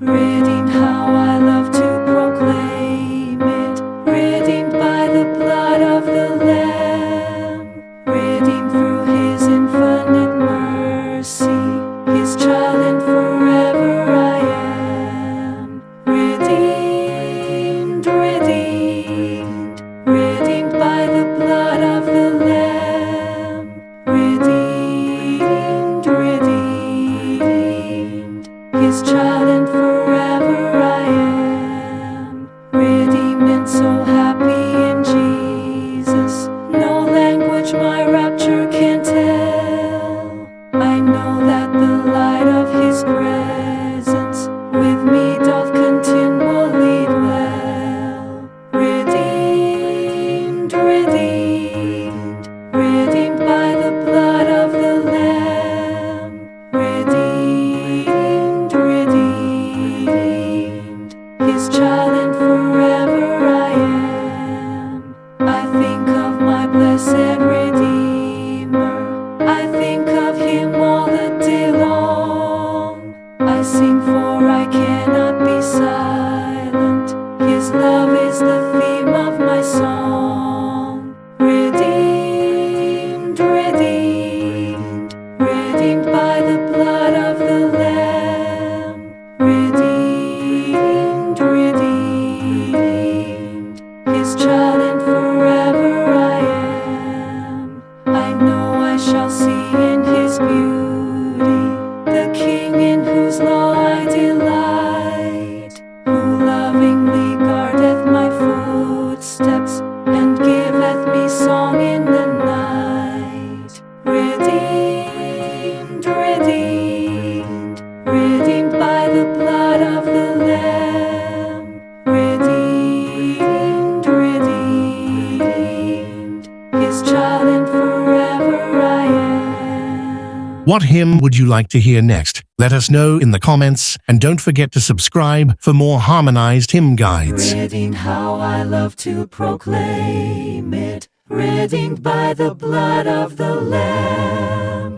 Redeemed, how I love to proclaim it. Redeemed by the blood of the Lamb. Redeemed through His infinite mercy. His child and forever I am. Redeemed, redeemed. Redeemed by the blood of the Lamb. Redeemed, redeemed. His child and forever I am. Redeemed and so happy in Jesus. No language my rapture can tell. I know that the light of His presence with me doth continually dwell. Redeemed, redeemed. Redeemed by the blood of the Lamb. Redeemed, redeemed. His child and forever I am. I think of my blessed Redeemer. I think of Him all the day long. I sing, for I cannot be silent. His love is the theme of my song. Redeemed, redeemed. Redeemed by the blood of the Lamb. Redeemed, redeemed. His child and forever I am. I know I shall see in His beauty the King in whose law I delight, who lovingly guardeth my footsteps and giveth me song in the night. Redeemed, redeemed. Redeemed by the blood of the Lamb. Redeemed, redeemed. His child and forever I am. What hymn would you like to hear next? Let us know in the comments, and don't forget to subscribe for more harmonized hymn guides. Redeemed, how I love to proclaim it. Redeemed by the blood of the Lamb.